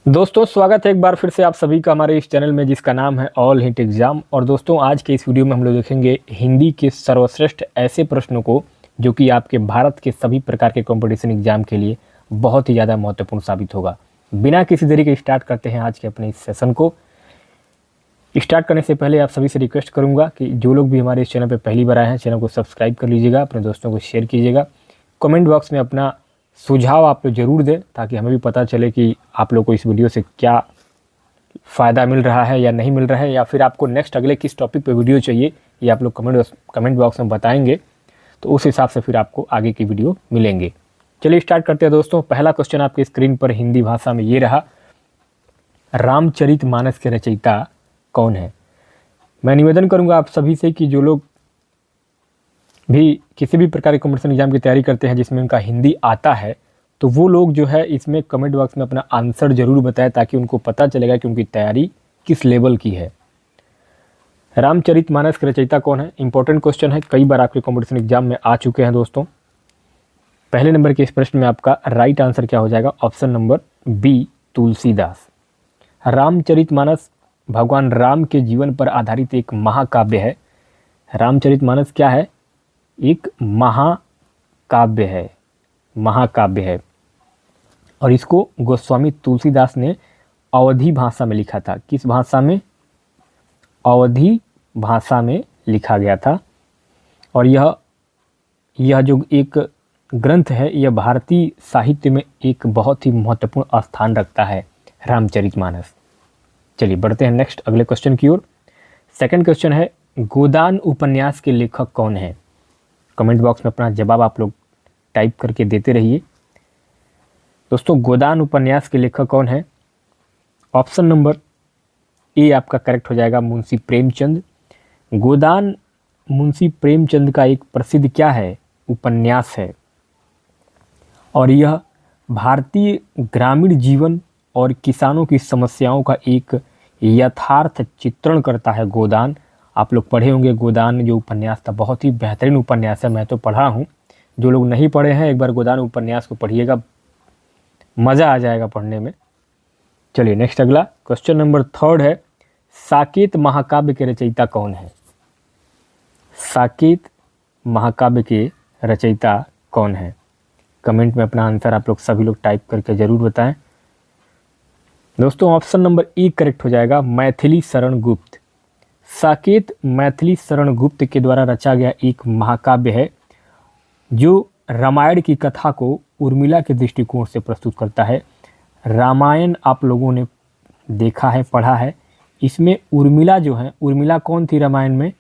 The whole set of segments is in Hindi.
दोस्तों स्वागत है एक बार फिर से आप सभी का हमारे इस चैनल में जिसका नाम है ऑल हिंट एग्जाम। और दोस्तों आज के इस वीडियो में हम लोग देखेंगे हिंदी के सर्वश्रेष्ठ ऐसे प्रश्नों को जो कि आपके भारत के सभी प्रकार के कंपटीशन एग्जाम के लिए बहुत ही ज़्यादा महत्वपूर्ण साबित होगा। बिना किसी देरी के स्टार्ट करते हैं आज के अपने इस सेशन को। स्टार्ट करने से पहले आप सभी से रिक्वेस्ट करूँगा कि जो लोग भी हमारे इस चैनल पर पहली बार आए हैं चैनल को सब्सक्राइब कर लीजिएगा, अपने दोस्तों को शेयर कीजिएगा, कमेंट बॉक्स में अपना सुझाव आप लोग ज़रूर दें ताकि हमें भी पता चले कि आप लोग को इस वीडियो से क्या फ़ायदा मिल रहा है या नहीं मिल रहा है, या फिर आपको नेक्स्ट अगले किस टॉपिक पे वीडियो चाहिए ये आप लोग कमेंट बॉक्स में बताएंगे तो उस हिसाब से फिर आपको आगे की वीडियो मिलेंगे। चलिए स्टार्ट करते हैं दोस्तों। पहला क्वेश्चन आपके स्क्रीन पर हिंदी भाषा में ये रहा, रामचरितमानस के रचयिता कौन है? मैं निवेदन करूँगा आप सभी से कि जो लोग भी किसी भी प्रकार के कॉम्पिटिशन एग्जाम की तैयारी करते हैं जिसमें उनका हिंदी आता है तो वो लोग जो है इसमें कमेंट बॉक्स में अपना आंसर ज़रूर बताएं ताकि उनको पता चलेगा कि उनकी तैयारी किस लेवल की है। रामचरितमानस के रचयिता कौन है? इंपॉर्टेंट क्वेश्चन है, कई बार आपके कॉम्पिटिशन एग्जाम में आ चुके हैं दोस्तों। पहले नंबर के इस प्रश्न में आपका राइट आंसर क्या हो जाएगा? Option number B, Tulsidas. Ramcharitmanas भगवान राम के जीवन पर आधारित एक महाकाव्य है। रामचरितमानस क्या है? एक महाकाव्य है, महाकाव्य है। और इसको गोस्वामी तुलसीदास ने अवधी भाषा में लिखा था। किस भाषा में? अवधी भाषा में लिखा गया था। और यह जो एक ग्रंथ है यह भारतीय साहित्य में एक बहुत ही महत्वपूर्ण स्थान रखता है, रामचरितमानस। चलिए बढ़ते हैं नेक्स्ट अगले क्वेश्चन की ओर। सेकंड क्वेश्चन है, गोदान उपन्यास के लेखक कौन है? कमेंट बॉक्स में अपना जवाब आप लोग टाइप करके देते रहिए। दोस्तों गोदान उपन्यास के लेखक कौन है? ऑप्शन नंबर ए आपका करेक्ट हो जाएगा, मुंशी प्रेमचंद। गोदान मुंशी प्रेमचंद का एक प्रसिद्ध क्या है? उपन्यास है। और यह भारतीय ग्रामीण जीवन और किसानों की समस्याओं का एक यथार्थ चित्रण करता है। गोदान आप लोग पढ़े होंगे, गोदान जो उपन्यास था बहुत ही बेहतरीन उपन्यास है, मैं तो पढ़ा हूँ। जो लोग नहीं पढ़े हैं एक बार गोदान उपन्यास को पढ़िएगा, मज़ा आ जाएगा पढ़ने में। चलिए नेक्स्ट अगला क्वेश्चन नंबर थर्ड है, साकेत महाकाव्य के रचयिता कौन है? साकेत महाकाव्य के रचयिता कौन है? कमेंट में अपना आंसर आप लोग सभी लोग टाइप करके ज़रूर बताएं। दोस्तों ऑप्शन नंबर ए करेक्ट हो जाएगा, मैथिली शरण गुप्त। साकेत मैथिली शरण गुप्त के द्वारा रचा गया एक महाकाव्य है जो रामायण की कथा को उर्मिला के दृष्टिकोण से प्रस्तुत करता है। रामायण आप लोगों ने देखा है, पढ़ा है। इसमें उर्मिला जो है, उर्मिला कौन थी रामायण में?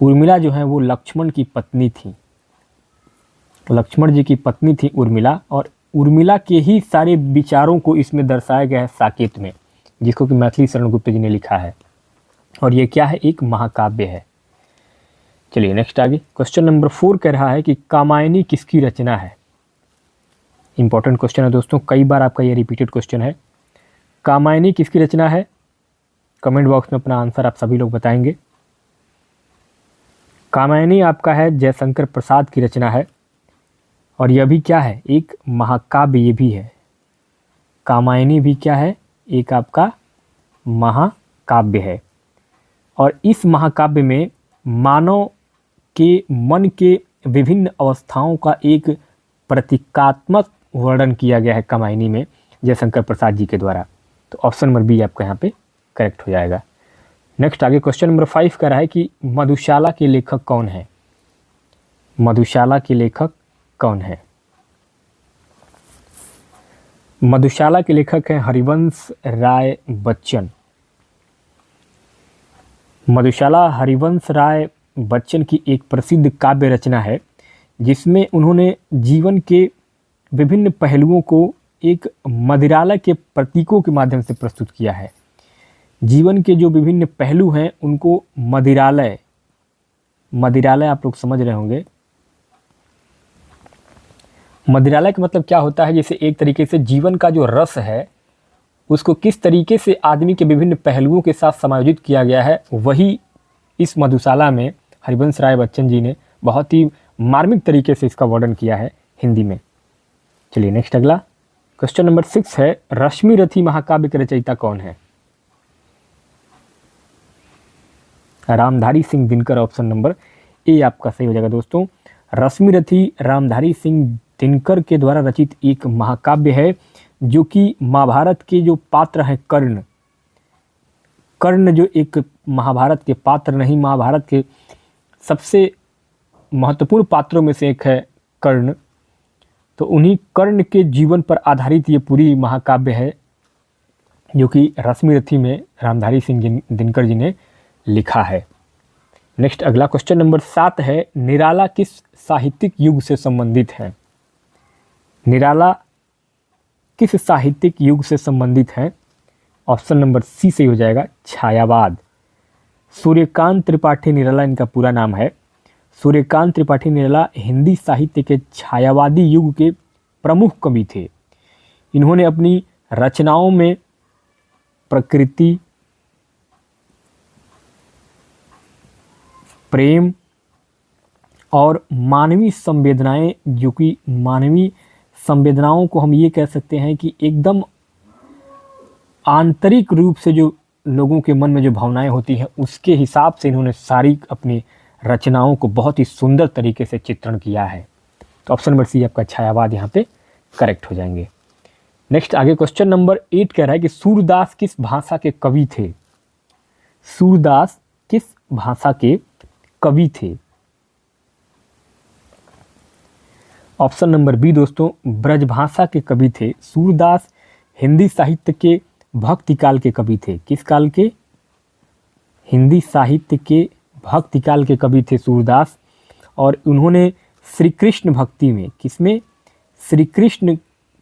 उर्मिला जो है वो लक्ष्मण की पत्नी थी, लक्ष्मण जी की पत्नी थी उर्मिला। और उर्मिला के ही सारे विचारों को इसमें दर्शाया गया है साकेत में, जिसको कि मैथिली शरण गुप्त जी ने लिखा है। और ये क्या है? एक महाकाव्य है। चलिए नेक्स्ट आगे क्वेश्चन नंबर 4 कह रहा है कि कामायनी किसकी रचना है? इंपॉर्टेंट क्वेश्चन है दोस्तों, कई बार आपका ये रिपीटेड क्वेश्चन है। कामायनी किसकी रचना है? कमेंट बॉक्स में अपना आंसर आप सभी लोग बताएंगे। कामायनी आपका है जयशंकर प्रसाद की रचना है। और यह भी क्या है? एक महाकाव्य ये भी है। कामायनी भी क्या है? एक आपका महाकाव्य है। और इस महाकाव्य में मानव के मन के विभिन्न अवस्थाओं का एक प्रतीकात्मक वर्णन किया गया है कामायनी में जयशंकर प्रसाद जी के द्वारा। तो ऑप्शन नंबर बी आपका यहाँ पे करेक्ट हो जाएगा। नेक्स्ट आगे क्वेश्चन नंबर 5 कह रहा है कि मधुशाला के लेखक कौन है? मधुशाला के लेखक कौन है? मधुशाला के लेखक हैं हरिवंश राय बच्चन। मधुशाला हरिवंश राय बच्चन की एक प्रसिद्ध काव्य रचना है जिसमें उन्होंने जीवन के विभिन्न पहलुओं को एक मदिरालय के प्रतीकों के माध्यम से प्रस्तुत किया है। जीवन के जो विभिन्न पहलू हैं उनको मदिरालय, मदिरालय आप लोग समझ रहे होंगे। मदिरालय का मतलब क्या होता है? जैसे एक तरीके से जीवन का जो रस है उसको किस तरीके से आदमी के विभिन्न पहलुओं के साथ समायोजित किया गया है, वही इस मधुशाला में हरिवंश राय बच्चन जी ने बहुत ही मार्मिक तरीके से इसका वर्णन किया है हिंदी में। चलिए नेक्स्ट अगला क्वेश्चन नंबर 6 है, रश्मि रथी महाकाव्य के रचयिता कौन है? Ramdhari Singh Dinkar, option number A आपका सही हो जाएगा दोस्तों। रश्मि रथी रामधारी सिंह दिनकर के द्वारा रचित एक महाकाव्य है जो कि महाभारत के जो पात्र हैं कर्ण, कर्ण जो एक महाभारत के पात्र नहीं, महाभारत के सबसे महत्वपूर्ण पात्रों में से एक है कर्ण, तो उन्हीं कर्ण के जीवन पर आधारित ये पूरी महाकाव्य है जो कि रश्मि रथी में रामधारी सिंह दिनकर जी ने लिखा है। नेक्स्ट अगला क्वेश्चन नंबर 7 है, निराला किस साहित्यिक युग से संबंधित है? निराला किस साहित्यिक युग से संबंधित है? ऑप्शन नंबर सी सही हो जाएगा, छायावाद। सूर्यकांत त्रिपाठी निराला इनका पूरा नाम है। सूर्यकांत त्रिपाठी निराला हिंदी साहित्य के छायावादी युग के प्रमुख कवि थे। इन्होंने अपनी रचनाओं में प्रकृति, प्रेम और मानवीय संवेदनाएं, जो कि मानवीय संवेदनाओं को हम ये कह सकते हैं कि एकदम आंतरिक रूप से जो लोगों के मन में जो भावनाएं होती हैं उसके हिसाब से इन्होंने सारी अपनी रचनाओं को बहुत ही सुंदर तरीके से चित्रण किया है। तो ऑप्शन नंबर सी आपका छायावाद यहाँ पे करेक्ट हो जाएंगे। नेक्स्ट आगे क्वेश्चन नंबर 8 कह रहा है कि सूरदास किस भाषा के कवि थे? सूरदास किस भाषा के कवि थे? ऑप्शन नंबर बी दोस्तों, ब्रजभाषा के कवि थे। सूरदास हिंदी साहित्य के भक्ति काल के कवि थे। किस काल के? हिंदी साहित्य के भक्ति काल के कवि थे सूरदास। और उन्होंने श्री कृष्ण भक्ति में, किसमें? श्री कृष्ण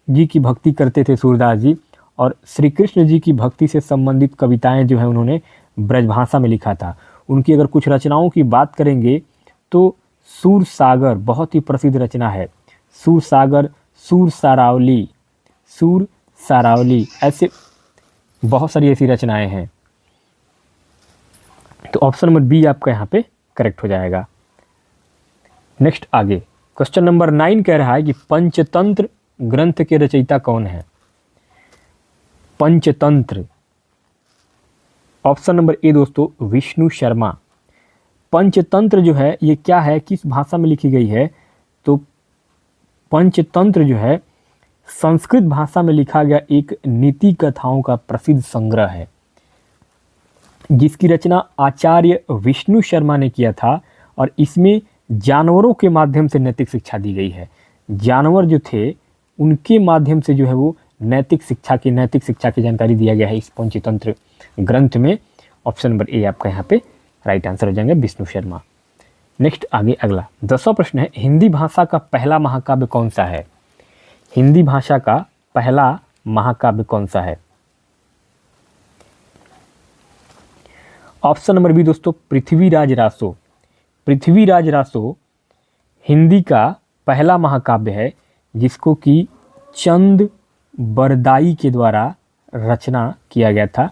जी की भक्ति करते थे सूरदास जी, और श्री कृष्ण जी की भक्ति से संबंधित कविताएं जो है उन्होंने ब्रजभाषा में लिखा था। उनकी अगर कुछ रचनाओं की बात करेंगे तो सूर सागर बहुत ही प्रसिद्ध रचना है। सूर सागर, सूर सारावली, सूर सारावली, ऐसे बहुत सारी ऐसी रचनाएं हैं। तो ऑप्शन नंबर बी आपका यहाँ पे करेक्ट हो जाएगा। नेक्स्ट आगे क्वेश्चन नंबर 9 कह रहा है कि पंचतंत्र ग्रंथ के रचयिता कौन है? पंचतंत्र, ऑप्शन नंबर ए दोस्तों, विष्णु शर्मा। पंचतंत्र जो है ये क्या है, किस भाषा में लिखी गई है? तो पंचतंत्र जो है संस्कृत भाषा में लिखा गया एक नीति कथाओं का प्रसिद्ध संग्रह है, जिसकी रचना आचार्य विष्णु शर्मा ने किया था। और इसमें जानवरों के माध्यम से नैतिक शिक्षा दी गई है। जानवर जो थे उनके माध्यम से जो है वो नैतिक शिक्षा की जानकारी दिया गया है इस पंचतंत्र ग्रंथ में। ऑप्शन नंबर ए आपका यहाँ पे राइट आंसर हो जाएंगे, विष्णु शर्मा। नेक्स्ट आगे अगला 10वां प्रश्न है, हिंदी भाषा का पहला महाकाव्य कौन सा है? हिंदी भाषा का पहला महाकाव्य कौन सा है? ऑप्शन नंबर बी दोस्तों, पृथ्वीराज रासो। पृथ्वीराज रासो हिंदी का पहला महाकाव्य है, जिसको कि चंद बरदाई के द्वारा रचना किया गया था,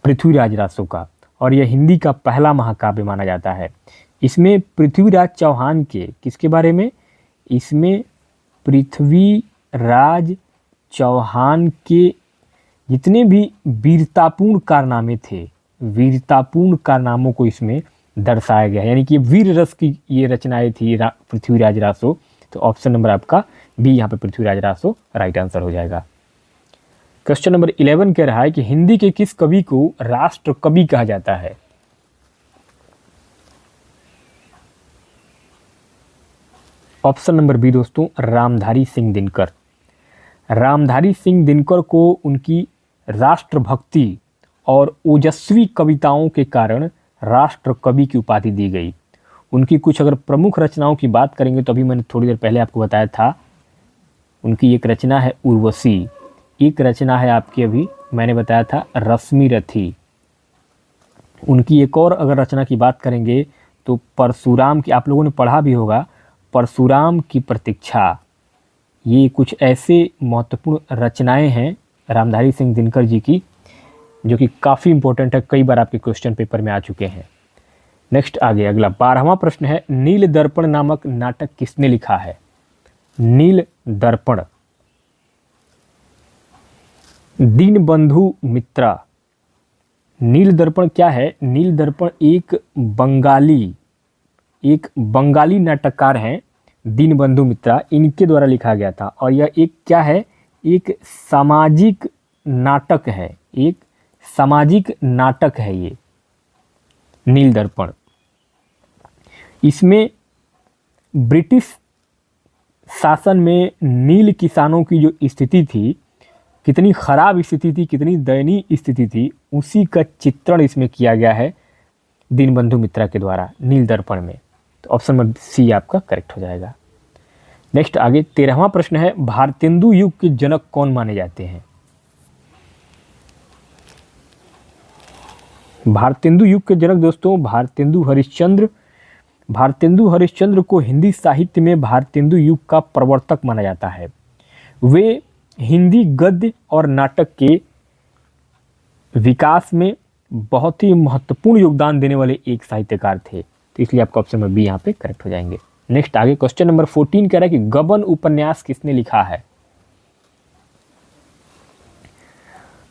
पृथ्वीराज रासो का। और यह हिंदी का पहला महाकाव्य माना जाता है। इसमें पृथ्वीराज चौहान के, किसके बारे में? इसमें पृथ्वीराज चौहान के जितने भी वीरतापूर्ण कारनामे थे, वीरतापूर्ण कारनामों को इसमें दर्शाया गया है। यानी कि वीर रस की ये रचनाएं थी पृथ्वीराज रासो। तो ऑप्शन नंबर आपका बी यहाँ पे पृथ्वीराज रासो राइट आंसर हो जाएगा। क्वेश्चन नंबर 11 कह रहा है कि हिंदी के किस कवि को राष्ट्र कवि कहा जाता है? ऑप्शन नंबर बी दोस्तों, रामधारी सिंह दिनकर। रामधारी सिंह दिनकर को उनकी राष्ट्रभक्ति और ओजस्वी कविताओं के कारण राष्ट्र कवि की उपाधि दी गई। उनकी कुछ अगर प्रमुख रचनाओं की बात करेंगे तो अभी मैंने थोड़ी देर पहले आपको बताया था, उनकी एक रचना है उर्वशी, एक रचना है आपकी अभी मैंने बताया था रश्मि रथी। उनकी एक और अगर रचना की बात करेंगे तो परशुराम की, आप लोगों ने पढ़ा भी होगा, परशुराम की प्रतीक्षा। ये कुछ ऐसे महत्वपूर्ण रचनाएं हैं रामधारी सिंह दिनकर जी की जो कि काफ़ी इंपॉर्टेंट है, कई बार आपके क्वेश्चन पेपर में आ चुके हैं। नेक्स्ट आगे अगला 12वां प्रश्न है, नील दर्पण नामक नाटक किसने लिखा है? नील दर्पण, दीनबंधु मित्रा। नील दर्पण क्या है? नील दर्पण एक बंगाली नाटककार हैं दीनबंधु मित्रा, इनके द्वारा लिखा गया था। और यह एक क्या है? एक सामाजिक नाटक है, एक सामाजिक नाटक है ये नील दर्पण। इसमें ब्रिटिश शासन में नील किसानों की जो स्थिति थी, कितनी खराब स्थिति थी, कितनी दयनीय स्थिति थी, उसी का चित्रण इसमें किया गया है दीनबंधु मित्रा के द्वारा नील दर्पण में। तो ऑप्शन नंबर सी आपका करेक्ट हो जाएगा। नेक्स्ट आगे 13वां प्रश्न है, भारतेंदु युग के जनक कौन माने जाते हैं? भारतेंदु युग के जनक दोस्तों भारतेंदु हरिश्चंद्र। भारतेंदु हरिश्चंद्र को हिंदी साहित्य में भारतेंदु युग का प्रवर्तक माना जाता है। वे हिंदी गद्य और नाटक के विकास में बहुत ही महत्वपूर्ण योगदान देने वाले एक साहित्यकार थे। तो इसलिए आपका ऑप्शन नंबर बी यहाँ पे करेक्ट हो जाएंगे। नेक्स्ट आगे क्वेश्चन नंबर 14 कह रहा है कि गबन उपन्यास किसने लिखा है?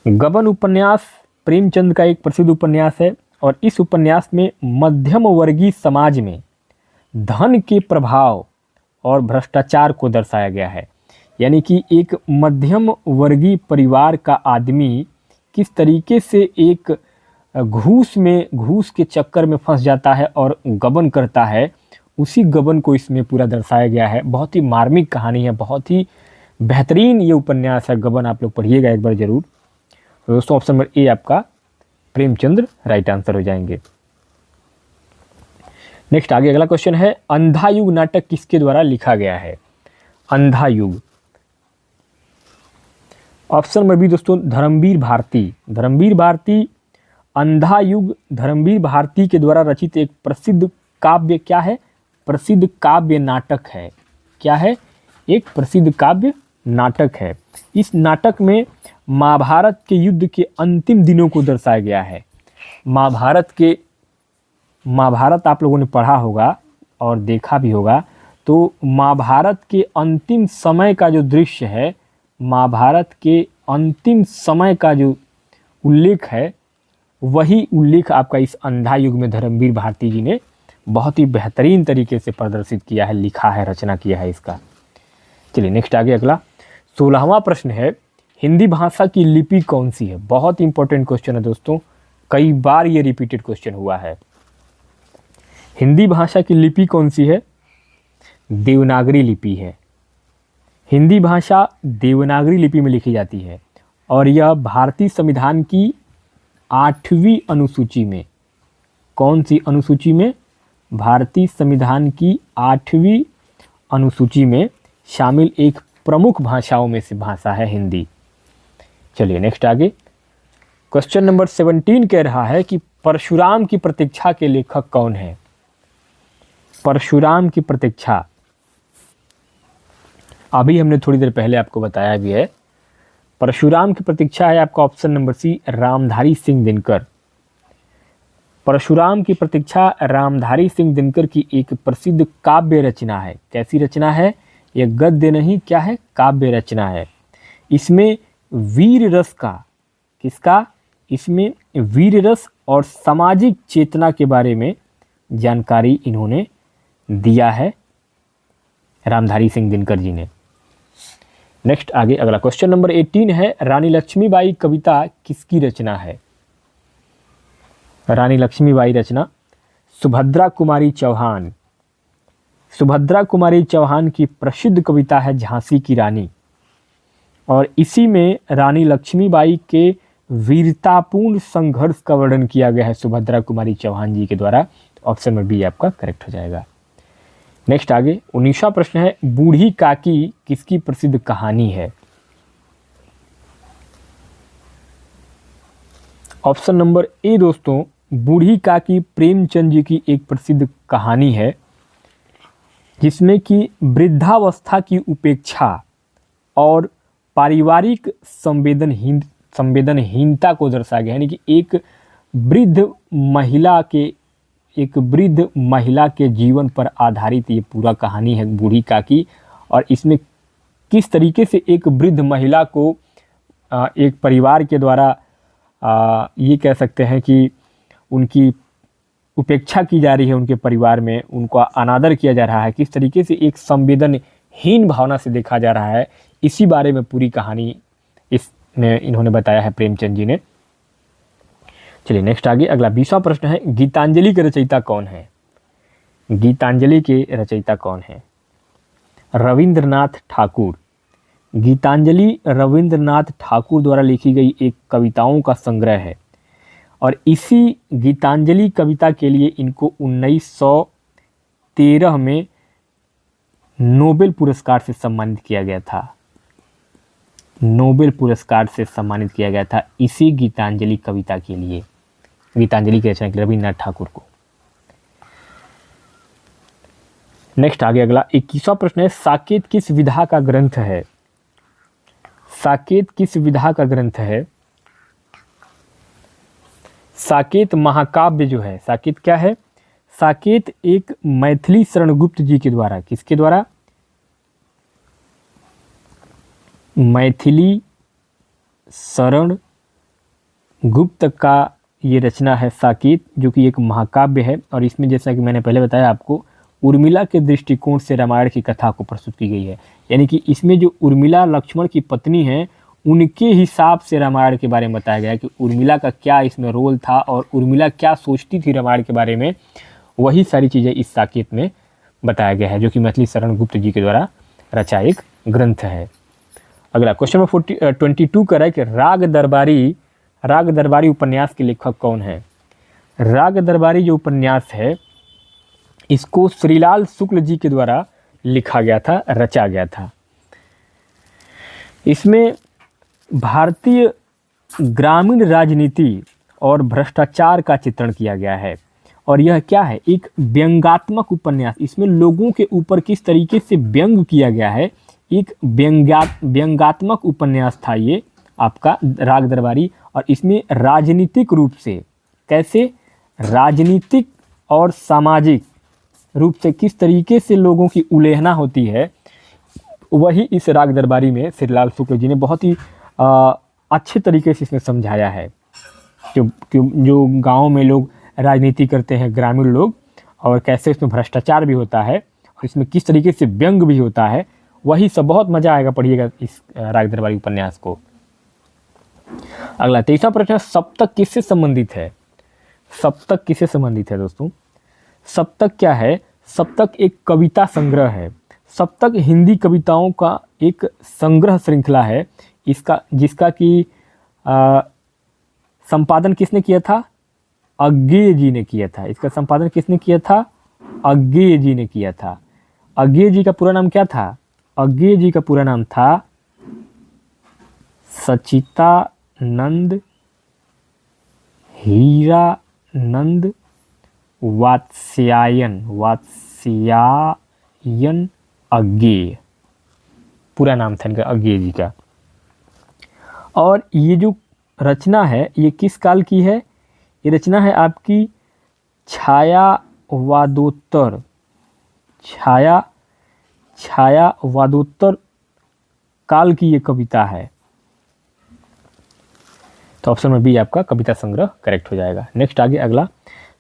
गबन उपन्यास प्रेमचंद का एक प्रसिद्ध उपन्यास है और इस उपन्यास में मध्यम वर्गीय समाज में धन के प्रभाव और भ्रष्टाचार को दर्शाया गया है। यानी कि एक मध्यम वर्गीय परिवार का आदमी किस तरीके से एक घूस के चक्कर में फंस जाता है और गबन करता है, उसी गबन को इसमें पूरा दर्शाया गया है। बहुत ही मार्मिक कहानी है, बहुत ही बेहतरीन ये उपन्यास है गबन। आप लोग पढ़िएगा एक बार जरूर। तो दोस्तों ऑप्शन नंबर ए आपका प्रेमचंद्र राइट आंसर हो जाएंगे। नेक्स्ट आगे अगला क्वेश्चन है, अंधा युग नाटक किसके द्वारा लिखा गया है? अंधा युग, ऑप्शन नंबर बी दोस्तों धर्मवीर भारती। धर्मवीर भारती, अंधा युग धर्मवीर भारती के द्वारा रचित एक प्रसिद्ध काव्य क्या है? प्रसिद्ध काव्य नाटक है। क्या है? एक प्रसिद्ध काव्य नाटक है। इस नाटक में महाभारत के युद्ध के अंतिम दिनों को दर्शाया गया है। महाभारत आप लोगों ने पढ़ा होगा और देखा भी होगा, तो महाभारत के अंतिम समय का जो दृश्य है, महाभारत के अंतिम समय का जो उल्लेख है, वही उल्लेख आपका इस अंधा युग में धर्मवीर भारती जी ने बहुत ही बेहतरीन तरीके से प्रदर्शित किया है, लिखा है, रचना किया है इसका। चलिए नेक्स्ट आगे अगला 16वां प्रश्न है, हिंदी भाषा की लिपि कौन सी है? बहुत इंपॉर्टेंट क्वेश्चन है दोस्तों, कई बार ये रिपीटेड क्वेश्चन हुआ है। हिंदी भाषा की लिपि कौन सी है? देवनागरी लिपि है। हिंदी भाषा देवनागरी लिपि में लिखी जाती है और यह भारतीय संविधान की 8वीं अनुसूची में, कौन सी अनुसूची में? भारतीय संविधान की 8वीं अनुसूची में शामिल एक प्रमुख भाषाओं में से भाषा है हिंदी। चलिए नेक्स्ट आगे क्वेश्चन नंबर 17 कह रहा है कि परशुराम की प्रतीक्षा के लेखक कौन है? परशुराम की प्रतीक्षा अभी हमने थोड़ी देर पहले आपको बताया भी है। परशुराम की प्रतीक्षा है आपका option number C Ramdhari Singh Dinkar. Parshuram ki Pratiksha Ramdhari Singh Dinkar की एक प्रसिद्ध काव्य रचना है। कैसी रचना है? यह गद्य नहीं, क्या है? काव्य रचना है। इसमें वीर रस का, किसका? इसमें वीर रस और सामाजिक चेतना के बारे में जानकारी इन्होंने दिया है रामधारी सिंह दिनकर जी ने। नेक्स्ट आगे अगला क्वेश्चन नंबर 18 है, रानी लक्ष्मीबाई कविता किसकी रचना है? रानी लक्ष्मीबाई रचना सुभद्रा कुमारी चौहान। सुभद्रा कुमारी चौहान की प्रसिद्ध कविता है झांसी की रानी और इसी में रानी लक्ष्मीबाई के वीरतापूर्ण संघर्ष का वर्णन किया गया है सुभद्रा कुमारी चौहान जी के द्वारा। ऑप्शन नंबर बी आपका करेक्ट हो जाएगा। नेक्स्ट आगे 19वां प्रश्न है, बूढ़ी काकी किसकी प्रसिद्ध कहानी है? ऑप्शन नंबर ए दोस्तों बूढ़ी काकी प्रेमचंद जी की एक प्रसिद्ध कहानी है जिसमें कि वृद्धावस्था की उपेक्षा और पारिवारिक संवेदनहीनता को दर्शाया गया है। यानी कि एक वृद्ध महिला के जीवन पर आधारित ये पूरा कहानी है बूढ़ी काकी। और इसमें किस तरीके से एक वृद्ध महिला को एक परिवार के द्वारा ये कह सकते हैं कि उनकी उपेक्षा की जा रही है, उनके परिवार में उनका अनादर किया जा रहा है, किस तरीके से एक संवेदनहीन भावना से देखा जा रहा है, इसी बारे में पूरी कहानी इसमें इन्होंने बताया है प्रेमचंद जी ने। चलिए नेक्स्ट आगे अगला 20वां प्रश्न है, गीतांजलि के रचयिता कौन है? गीतांजलि के रचयिता कौन है? रविंद्रनाथ ठाकुर। गीतांजलि रविंद्रनाथ ठाकुर द्वारा लिखी गई एक कविताओं का संग्रह है और इसी गीतांजलि कविता के लिए इनको 1913 में नोबेल पुरस्कार से सम्मानित किया गया था। नोबेल पुरस्कार से सम्मानित किया गया था इसी गीतांजलि कविता के लिए, गीतांजलि की रचना के लिए रविंद्रनाथ ठाकुर को। नेक्स्ट आगे अगला 21वां प्रश्न है, साकेत किस विधा का ग्रंथ है? साकेत किस विधा का ग्रंथ है? साकेत महाकाव्य जो है, साकेत क्या है? साकेत एक मैथिली शरण गुप्त जी के द्वारा, किसके द्वारा? मैथिली शरण गुप्त का ये रचना है साकेत, जो कि एक महाकाव्य है और इसमें जैसा कि मैंने पहले बताया आपको, उर्मिला के दृष्टिकोण से रामायण की कथा को प्रस्तुत की गई है। यानी कि इसमें जो उर्मिला लक्ष्मण की पत्नी है उनके हिसाब से रामायण के बारे में बताया गया है कि उर्मिला का क्या इसमें रोल था और उर्मिला क्या सोचती थी रामायण के बारे में, वही सारी चीज़ें इस साकेत में बताया गया है, जो कि मैथिली शरण गुप्त जी के द्वारा रचा एक ग्रंथ है। अगला क्वेश्चन नंबर 22 का है कि राग दरबारी उपन्यास के लेखक कौन है? राग दरबारी जो उपन्यास है इसको श्रीलाल शुक्ल जी के द्वारा लिखा गया था, रचा गया था। इसमें भारतीय ग्रामीण राजनीति और भ्रष्टाचार का चित्रण किया गया है और यह क्या है? एक व्यंग्यात्मक उपन्यास। इसमें लोगों के ऊपर किस तरीके से व्यंग किया गया है, एक व्यंग्यात्मक उपन्यास था ये आपका राग दरबारी। और इसमें राजनीतिक रूप से कैसे, राजनीतिक और सामाजिक रूप से किस तरीके से लोगों की उलेहना होती है, वही इस राग दरबारी में श्रीलाल शुक्ल जी ने बहुत ही अच्छे तरीके से इसमें समझाया है। जो गाँव में लोग राजनीति करते हैं, ग्रामीण लोग, और कैसे इसमें भ्रष्टाचार भी होता है और इसमें किस तरीके से व्यंग भी होता है, वही सब बहुत मज़ा आएगा पढ़िएगा इस राग दरबारी उपन्यास को। अगला 23वां प्रश्न, सप्तक किससे संबंधित है? सप्तक किससे संबंधित है दोस्तों? सप्तक क्या है? सप्तक एक कविता संग्रह है। सप्तक हिंदी कविताओं का एक संग्रह श्रृंखला है इसका, जिसका कि संपादन किसने किया था? अज्ञेय जी ने किया था। इसका संपादन किसने किया था? अज्ञेय जी ने किया था। अज्ञेय जी का पूरा नाम क्या था? अज्ञेय जी का पूरा नाम था सचितानंद हीरानंद वात्स्यायन अज्ञेय, पूरा नाम था इनका अज्ञेय जी का। और ये जो रचना है ये किस काल की है? ये रचना है आपकी छायावादोत्तर काल की ये कविता है। तो ऑप्शन में बी आपका कविता संग्रह करेक्ट हो जाएगा। नेक्स्ट आगे अगला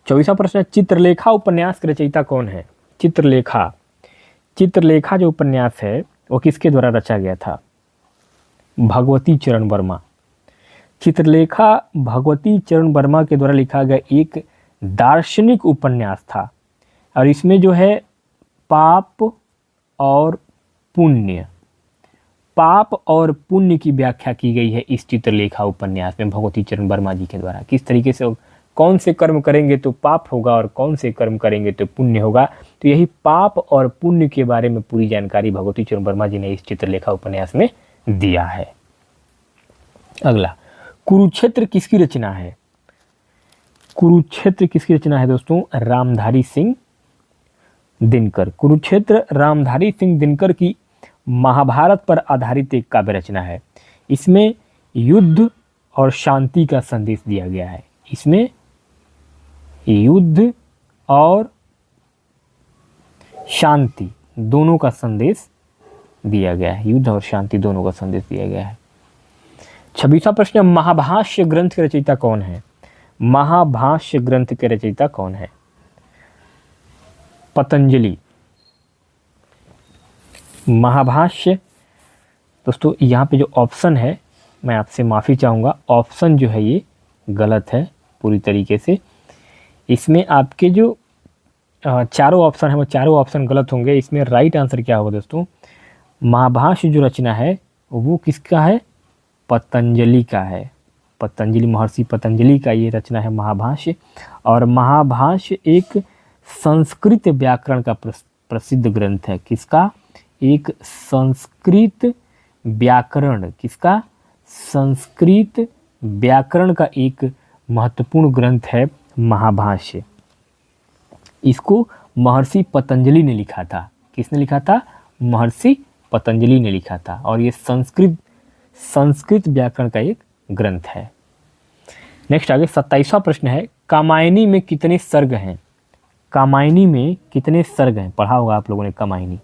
24वां प्रश्न है, चित्रलेखा उपन्यास के रचयिता कौन है? चित्रलेखा जो उपन्यास है वो किसके द्वारा रचा गया था? भगवती चरण वर्मा। चित्रलेखा भगवती चरण वर्मा के द्वारा लिखा गया एक दार्शनिक उपन्यास था और इसमें जो है पाप और पुण्य की व्याख्या की गई है इस चित्रलेखा उपन्यास में भगवती चरण वर्मा जी के द्वारा। किस तरीके से कौन से कर्म करेंगे तो पाप होगा और कौन से कर्म करेंगे तो पुण्य होगा, तो यही पाप और पुण्य के बारे में पूरी जानकारी भगवती चरण वर्मा जी ने इस चित्रलेखा उपन्यास में दिया है। अगला, कुरुक्षेत्र किसकी रचना है? कुरुक्षेत्र किसकी रचना है दोस्तों? रामधारी सिंह दिनकर। कुरुक्षेत्र रामधारी सिंह दिनकर की महाभारत पर आधारित एक काव्य रचना है। इसमें युद्ध और शांति का संदेश दिया गया है। इसमें युद्ध और शांति दोनों का संदेश दिया गया है। युद्ध और शांति दोनों का संदेश दिया गया है। 26वां प्रश्न, महाभाष्य ग्रंथ के रचयिता कौन है? महाभाष्य ग्रंथ के रचयिता कौन है? पतंजलि। महाभाष्य दोस्तों, यहाँ पे जो ऑप्शन है, मैं आपसे माफ़ी चाहूँगा, ऑप्शन जो है ये गलत है पूरी तरीके से। इसमें आपके जो चारों ऑप्शन है वो चारों ऑप्शन गलत होंगे। इसमें राइट आंसर क्या होगा दोस्तों? महाभाष्य जो रचना है वो किसका है? पतंजलि का है। पतंजलि, महर्षि पतंजलि का ये रचना है महाभाष्य। और महाभाष्य एक संस्कृत व्याकरण का प्रसिद्ध ग्रंथ है। किसका? एक संस्कृत व्याकरण, किसका? संस्कृत व्याकरण का एक महत्वपूर्ण ग्रंथ है महाभाष्य। इसको महर्षि पतंजलि ने लिखा था। किसने लिखा था? महर्षि पतंजलि ने लिखा था। और ये संस्कृत व्याकरण का एक ग्रंथ है। नेक्स्ट आगे 27वां प्रश्न है, कामायनी में कितने सर्ग हैं? कामायनी में कितने सर्ग हैं? पढ़ा होगा आप लोगों ने कामायनी,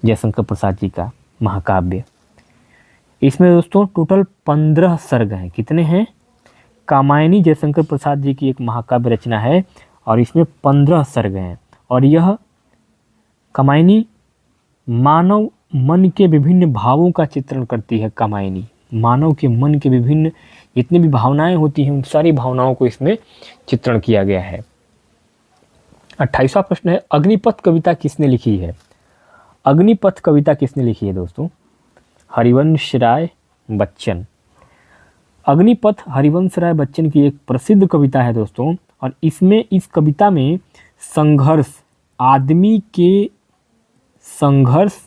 जयशंकर प्रसाद जी का महाकाव्य। इसमें दोस्तों टोटल 15 सर्ग हैं। कितने हैं? कामायनी जयशंकर प्रसाद जी की एक महाकाव्य रचना है और इसमें 15 सर्ग हैं। और यह कामायनी मानव मन के विभिन्न भावों का चित्रण करती है। कामायनी मानव के मन के विभिन्न जितनी भी भावनाएं होती हैं उन सारी भावनाओं को इसमें चित्रण किया गया है। 28वां प्रश्न है, अग्निपथ कविता किसने लिखी है? अग्निपथ कविता किसने लिखी है दोस्तों? हरिवंश राय बच्चन। अग्निपथ हरिवंश राय बच्चन की एक प्रसिद्ध कविता है दोस्तों। और इसमें, इस कविता में संघर्ष, आदमी के संघर्ष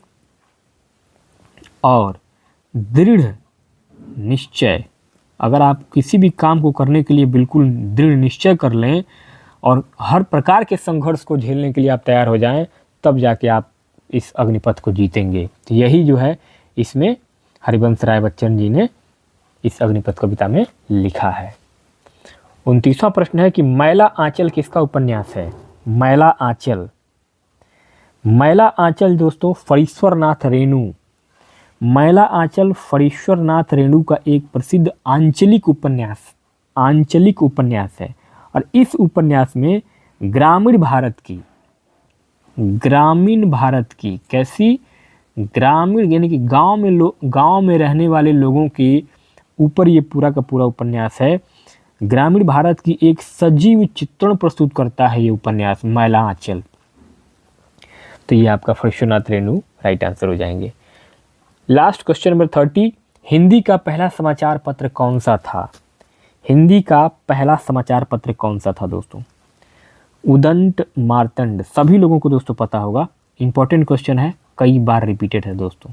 और दृढ़ निश्चय, अगर आप किसी भी काम को करने के लिए बिल्कुल दृढ़ निश्चय कर लें और हर प्रकार के संघर्ष को झेलने के लिए आप तैयार हो जाएं, तब जाके आप इस अग्निपथ को जीतेंगे। तो यही जो है इसमें हरिवंश राय बच्चन जी ने इस अग्निपथ कविता में लिखा है। 29वां प्रश्न है कि मैला आंचल किसका उपन्यास है? मैला आंचल। मैला आंचल दोस्तों फणीश्वरनाथ रेणु। मैला आंचल फणीश्वरनाथ रेणु का एक प्रसिद्ध आंचलिक उपन्यास है। और इस उपन्यास में ग्रामीण भारत की कैसी, ग्रामीण यानी कि गांव में रहने वाले लोगों के ऊपर ये पूरा का पूरा उपन्यास है। ग्रामीण भारत की एक सजीव चित्रण प्रस्तुत करता है ये उपन्यास मैला आंचल। तो ये आपका फणीश्वरनाथ रेणु राइट आंसर हो जाएंगे। लास्ट क्वेश्चन नंबर 30, हिंदी का पहला समाचार पत्र कौन सा था? हिंदी का पहला समाचार पत्र कौन सा था दोस्तों? उदंत मार्तंड। सभी लोगों को दोस्तों पता होगा, इंपॉर्टेंट क्वेश्चन है, कई बार रिपीटेड है दोस्तों।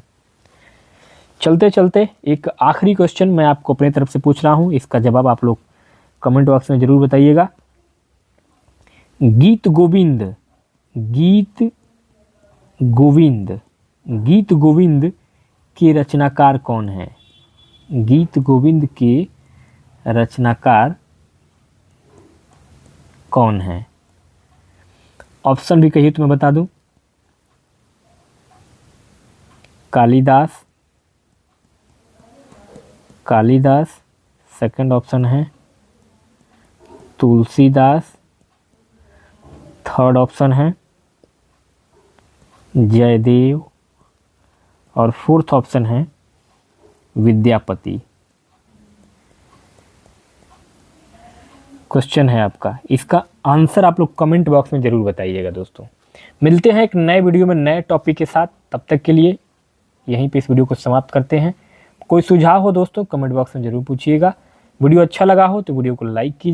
चलते चलते एक आखिरी क्वेश्चन मैं आपको अपनी तरफ से पूछ रहा हूँ, इसका जवाब आप लोग कमेंट बॉक्स में जरूर बताइएगा। गीत गोविंद के रचनाकार कौन है? गीत गोविंद के रचनाकार कौन है? ऑप्शन भी कहिए तो मैं बता दूं। कालिदास, सेकंड ऑप्शन है तुलसीदास, थर्ड ऑप्शन है जयदेव और फोर्थ ऑप्शन है विद्यापति। क्वेश्चन है आपका, इसका आंसर आप लोग कमेंट बॉक्स में ज़रूर बताइएगा दोस्तों। मिलते हैं एक नए वीडियो में नए टॉपिक के साथ, तब तक के लिए यहीं पे इस वीडियो को समाप्त करते हैं। कोई सुझाव हो दोस्तों कमेंट बॉक्स में ज़रूर पूछिएगा। वीडियो अच्छा लगा हो तो वीडियो को लाइक कीजिए।